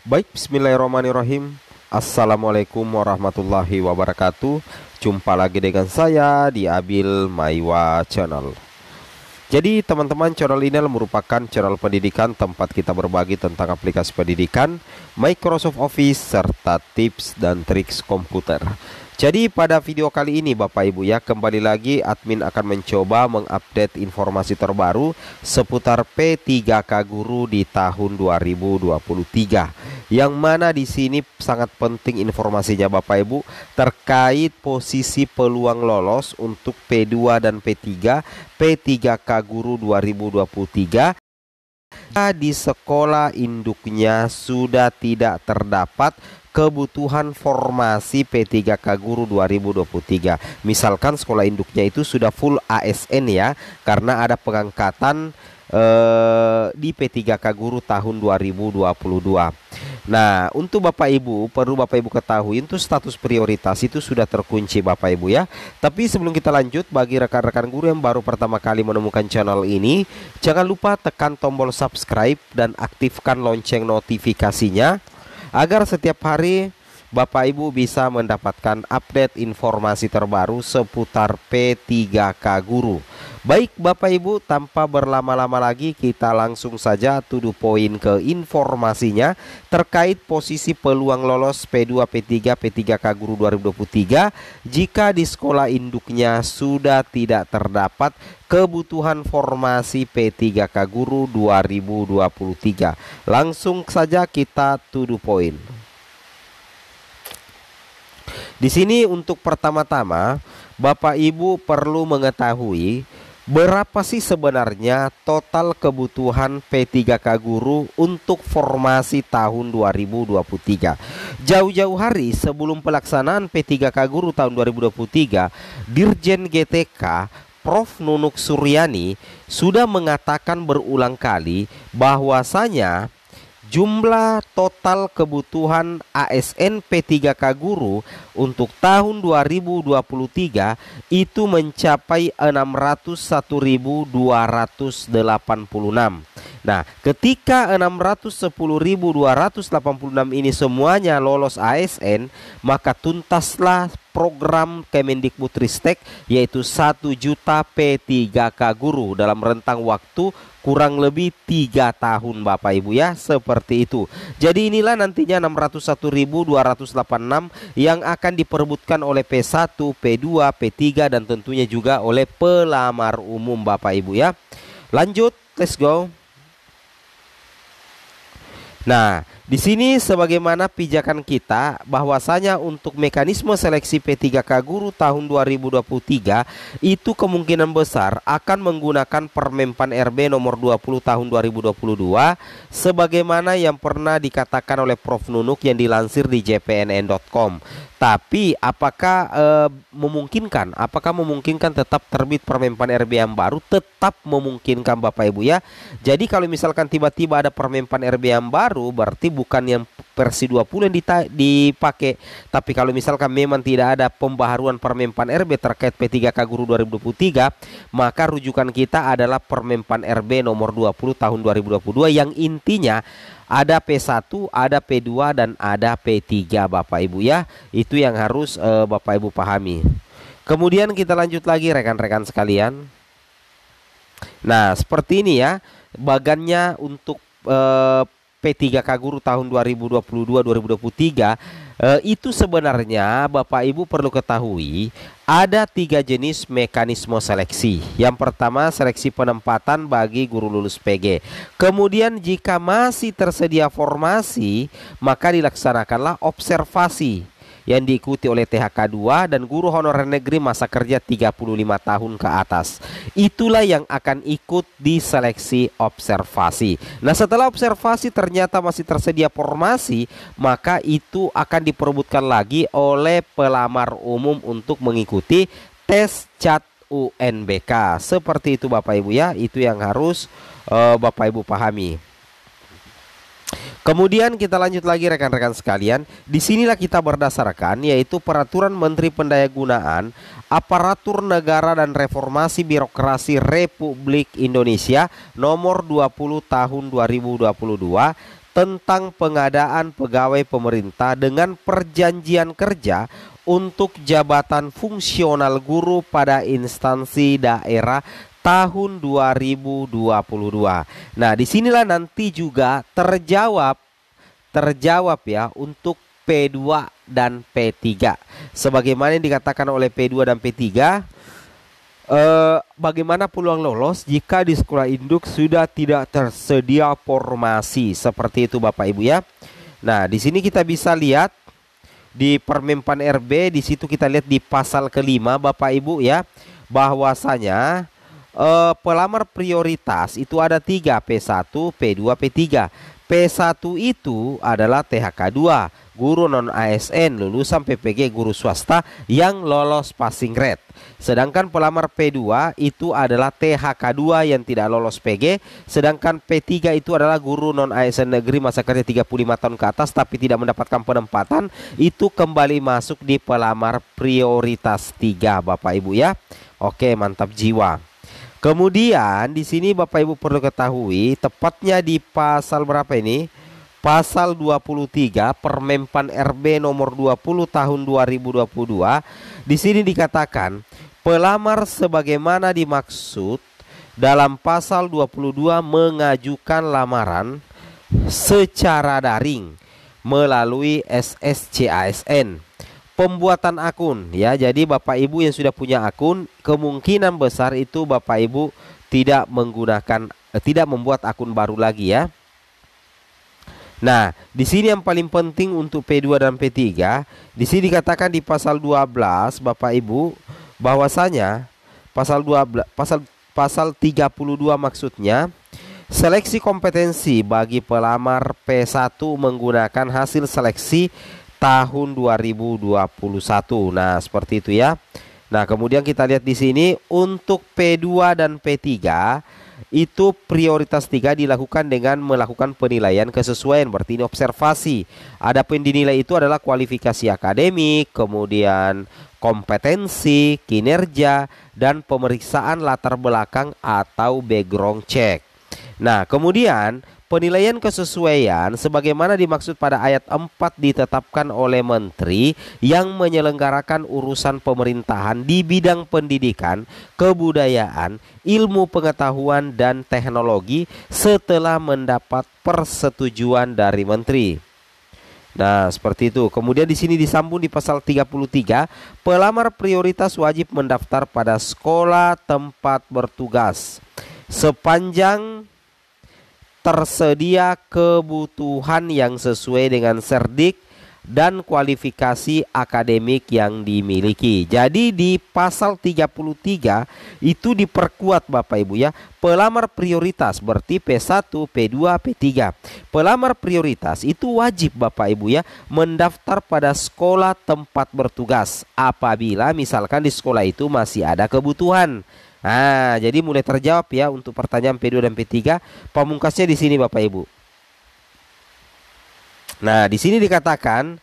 Baik, bismillahirrahmanirrahim. Assalamualaikum warahmatullahi wabarakatuh. Jumpa lagi dengan saya di Abil Maiwa Channel. Jadi teman-teman, channel ini merupakan channel pendidikan tempat kita berbagi tentang aplikasi pendidikan, Microsoft Office, serta tips dan triks komputer. Jadi pada video kali ini Bapak Ibu ya, kembali lagi admin akan mencoba mengupdate informasi terbaru seputar P3K Guru di tahun 2023. Yang mana di sini sangat penting informasinya Bapak Ibu terkait posisi peluang lolos untuk P2 dan P3 P3K Guru 2023 di sekolah induknya sudah tidak terdapat kebutuhan formasi P3K Guru 2023. Misalkan sekolah induknya itu sudah full ASN ya, karena ada pengangkatan di P3K Guru tahun 2022. Nah, untuk Bapak Ibu, perlu Bapak Ibu ketahui itu status prioritas itu sudah terkunci Bapak Ibu ya. Tapi sebelum kita lanjut, bagi rekan-rekan guru yang baru pertama kali menemukan channel ini, jangan lupa tekan tombol subscribe dan aktifkan lonceng notifikasinya agar setiap hari Bapak Ibu bisa mendapatkan update informasi terbaru seputar P3K Guru. Baik Bapak Ibu, tanpa berlama-lama lagi kita langsung saja to the point ke informasinya terkait posisi peluang lolos P2, P3, P3K Guru 2023 jika di sekolah induknya sudah tidak terdapat kebutuhan formasi P3K Guru 2023. Langsung saja kita to the point. Di sini untuk pertama-tama Bapak Ibu perlu mengetahui berapa sih sebenarnya total kebutuhan P3K Guru untuk formasi tahun 2023. Jauh-jauh hari sebelum pelaksanaan P3K Guru tahun 2023, Dirjen GTK Prof Nunuk Suryani sudah mengatakan berulang kali bahwasanya jumlah total kebutuhan ASN P3K Guru untuk tahun 2023 itu mencapai 601.286. Nah, ketika 610.286 ini semuanya lolos ASN, maka tuntaslah program Kemendikbudristek yaitu 1 juta P3K Guru dalam rentang waktu kurang lebih 3 tahun Bapak Ibu ya, seperti itu. Jadi inilah nantinya 601.286 yang akan diperebutkan oleh P1, P2, P3 dan tentunya juga oleh pelamar umum Bapak Ibu ya. Lanjut, let's go. Nah, di sini sebagaimana pijakan kita bahwasanya untuk mekanisme seleksi P3K Guru tahun 2023 itu kemungkinan besar akan menggunakan Permenpan RB nomor 20 tahun 2022 sebagaimana yang pernah dikatakan oleh Prof Nunuk yang dilansir di jpnn.com. Tapi apakah memungkinkan tetap terbit Permenpan RB yang baru? Tetap memungkinkan Bapak Ibu ya. Jadi kalau misalkan tiba-tiba ada Permenpan RB yang baru, berarti bukan yang versi 20 yang dipakai. Tapi kalau misalkan memang tidak ada pembaharuan Permenpan RB terkait P3K Guru 2023, maka rujukan kita adalah Permenpan RB nomor 20 tahun 2022 yang intinya ada P1, ada P2 dan ada P3 Bapak Ibu ya. Itu yang harus Bapak Ibu pahami. Kemudian kita lanjut lagi rekan-rekan sekalian. Nah, seperti ini ya bagannya untuk P3K Guru tahun 2022-2023 itu sebenarnya Bapak Ibu perlu ketahui ada 3 jenis mekanisme seleksi. Yang pertama seleksi penempatan bagi guru lulus PG. Kemudian jika masih tersedia formasi maka dilaksanakanlah observasi yang diikuti oleh THK 2 dan guru honorer negeri masa kerja 35 tahun ke atas. Itulah yang akan ikut di seleksi observasi. Nah, setelah observasi ternyata masih tersedia formasi, maka itu akan diperebutkan lagi oleh pelamar umum untuk mengikuti tes CAT UNBK. Seperti itu Bapak Ibu ya, itu yang harus Bapak Ibu pahami. Kemudian kita lanjut lagi rekan-rekan sekalian. Disinilah kita berdasarkan yaitu Peraturan Menteri Pendayagunaan Aparatur Negara dan Reformasi Birokrasi Republik Indonesia nomor 20 tahun 2022 tentang pengadaan pegawai pemerintah dengan perjanjian kerja untuk jabatan fungsional guru pada instansi daerah tahun 2022. Nah, disinilah nanti juga terjawab ya untuk P2 dan P3. Sebagaimana yang dikatakan oleh P2 dan P3, bagaimana peluang lolos jika di sekolah induk sudah tidak tersedia formasi, seperti itu Bapak Ibu ya. Nah, di sini kita bisa lihat di Permenpan RB, di situ kita lihat di pasal kelima Bapak Ibu ya, bahwasanya pelamar prioritas itu ada 3, P1, P2, P3. P1 itu adalah THK 2, guru non ASN lulusan PPG guru swasta yang lolos passing grade. Sedangkan pelamar P2 itu adalah THK 2 yang tidak lolos PG. Sedangkan P3 itu adalah guru non ASN negeri masa kerja 35 tahun ke atas tapi tidak mendapatkan penempatan. Itu kembali masuk di pelamar prioritas 3 Bapak Ibu ya. Oke, mantap jiwa. Kemudian di sini Bapak Ibu perlu ketahui, tepatnya di pasal berapa ini? Pasal 23 Permenpan RB nomor 20 tahun 2022. Di sini dikatakan pelamar sebagaimana dimaksud dalam pasal 22 mengajukan lamaran secara daring melalui SSCASN. Pembuatan akun ya, jadi Bapak Ibu yang sudah punya akun kemungkinan besar itu Bapak Ibu tidak membuat akun baru lagi ya. Nah, di sini yang paling penting untuk P2 dan P3, di sini dikatakan di pasal 12 Bapak Ibu bahwasanya pasal 32 maksudnya seleksi kompetensi bagi pelamar P1 menggunakan hasil seleksi tahun 2021. Nah, seperti itu ya. Nah, kemudian kita lihat di sini untuk P2 dan P3 itu prioritas 3 dilakukan dengan melakukan penilaian kesesuaian, berarti ini observasi. Adapun dinilai itu adalah kualifikasi akademik, kemudian kompetensi, kinerja, dan pemeriksaan latar belakang atau background check. Nah, kemudian penilaian kesesuaian sebagaimana dimaksud pada ayat 4 ditetapkan oleh menteri yang menyelenggarakan urusan pemerintahan di bidang pendidikan, kebudayaan, ilmu pengetahuan dan teknologi setelah mendapat persetujuan dari menteri. Nah, seperti itu. Kemudian di sini disambung di pasal 33, pelamar prioritas wajib mendaftar pada sekolah tempat bertugas sepanjang tersedia kebutuhan yang sesuai dengan Serdik dan kualifikasi akademik yang dimiliki. Jadi di pasal 33 itu diperkuat Bapak Ibu ya, pelamar prioritas berarti P1, P2, P3. Pelamar prioritas itu wajib Bapak Ibu ya mendaftar pada sekolah tempat bertugas apabila misalkan di sekolah itu masih ada kebutuhan. Nah, jadi mulai terjawab ya untuk pertanyaan P2 dan P3. Pamungkasnya di sini Bapak Ibu. Nah, di sini dikatakan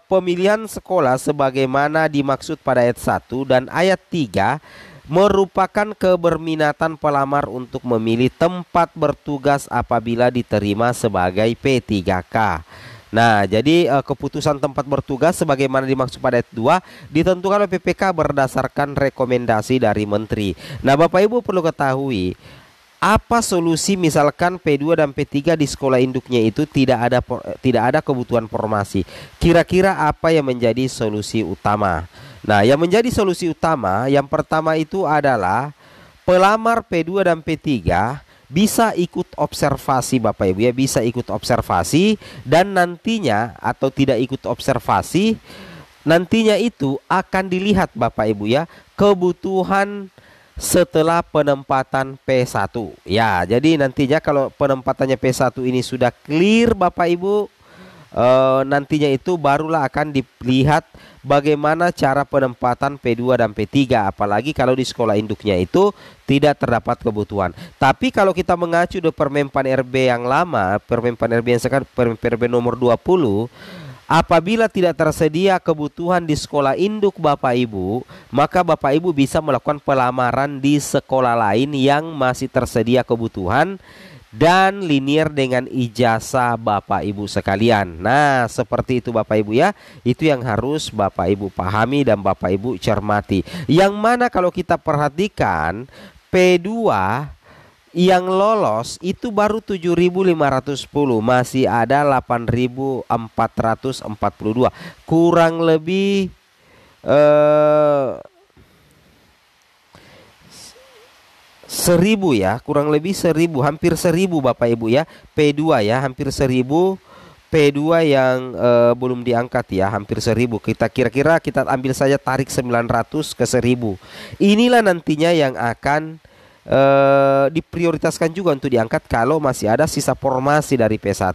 pemilihan sekolah sebagaimana dimaksud pada ayat 1 dan ayat 3 merupakan keberminatan pelamar untuk memilih tempat bertugas apabila diterima sebagai P3K. Nah, jadi keputusan tempat bertugas sebagaimana dimaksud pada ayat 2 ditentukan oleh PPK berdasarkan rekomendasi dari menteri. Nah, Bapak Ibu perlu ketahui apa solusi misalkan P2 dan P3 di sekolah induknya itu tidak ada kebutuhan formasi. Kira-kira apa yang menjadi solusi utama? Nah, yang menjadi solusi utama yang pertama itu adalah pelamar P2 dan P3 bisa ikut observasi Bapak Ibu ya, bisa ikut observasi dan nantinya atau tidak ikut observasi nantinya itu akan dilihat Bapak Ibu ya kebutuhan setelah penempatan P1 ya. Jadi nantinya kalau penempatannya P1 ini sudah clear Bapak Ibu, nantinya itu barulah akan dilihat bagaimana cara penempatan P2 dan P3, apalagi kalau di sekolah induknya itu tidak terdapat kebutuhan. Tapi kalau kita mengacu di Permenpan RB yang lama, Permenpan RB yang sekarang Permenpan RB nomor 20, apabila tidak tersedia kebutuhan di sekolah induk Bapak Ibu, maka Bapak Ibu bisa melakukan pelamaran di sekolah lain yang masih tersedia kebutuhan dan linier dengan ijazah Bapak Ibu sekalian. Nah, seperti itu Bapak Ibu ya. Itu yang harus Bapak Ibu pahami dan Bapak Ibu cermati. Yang mana kalau kita perhatikan P2 yang lolos itu baru 7.510, masih ada 8.442. Kurang lebih 1.000 ya, kurang lebih 1.000, hampir 1.000 Bapak Ibu ya. P2 ya, hampir 1.000. P2 yang belum diangkat ya, hampir 1.000. Kita kira-kira kita ambil saja tarik 900 ke 1.000. Inilah nantinya yang akan diprioritaskan juga untuk diangkat kalau masih ada sisa formasi dari P1.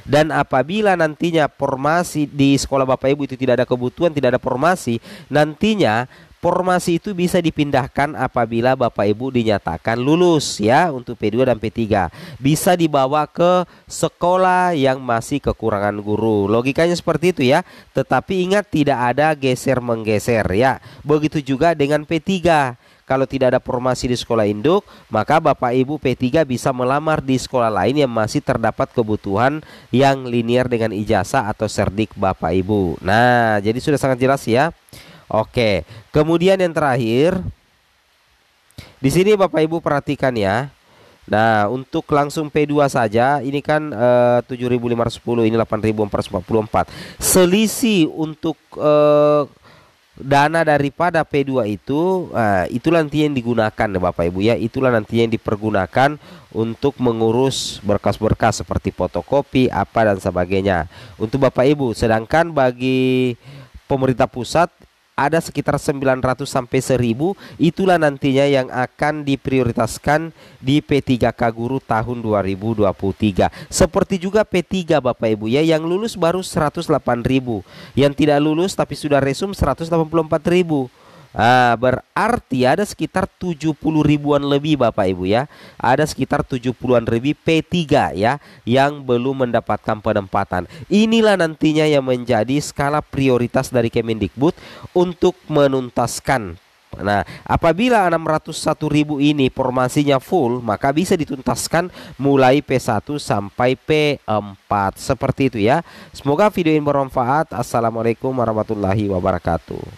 Dan apabila nantinya formasi di sekolah Bapak Ibu itu tidak ada kebutuhan, tidak ada formasi, nantinya formasi itu bisa dipindahkan apabila Bapak Ibu dinyatakan lulus ya, untuk P2 dan P3. Bisa dibawa ke sekolah yang masih kekurangan guru. Logikanya seperti itu ya. Tetapi ingat, tidak ada geser-menggeser ya. Begitu juga dengan P3. Kalau tidak ada formasi di sekolah induk, maka Bapak Ibu P3 bisa melamar di sekolah lain yang masih terdapat kebutuhan yang linier dengan ijazah atau serdik Bapak Ibu. Nah, jadi sudah sangat jelas ya. Oke, kemudian yang terakhir di sini Bapak Ibu perhatikan ya. Nah, untuk langsung P2 saja ini kan 7.510, ini 8.444. Selisih untuk dana daripada P2 itu, itulah nanti yang digunakan Bapak Ibu ya. Itulah nanti yang dipergunakan untuk mengurus berkas-berkas seperti fotokopi apa dan sebagainya untuk Bapak Ibu. Sedangkan bagi pemerintah pusat ada sekitar 900 sampai 1.000, itulah nantinya yang akan diprioritaskan di P3K Guru tahun 2023. Seperti juga P3 Bapak Ibu ya, yang lulus baru 108.000, yang tidak lulus tapi sudah resum 184.000. Berarti ada sekitar 70 ribuan lebih Bapak Ibu ya. Ada sekitar 70-an lebih P3 ya yang belum mendapatkan penempatan. Inilah nantinya yang menjadi skala prioritas dari Kemendikbud untuk menuntaskan. Nah, apabila 601.000 ini formasinya full, maka bisa dituntaskan mulai P1 sampai P4. Seperti itu ya. Semoga video ini bermanfaat. Assalamualaikum warahmatullahi wabarakatuh.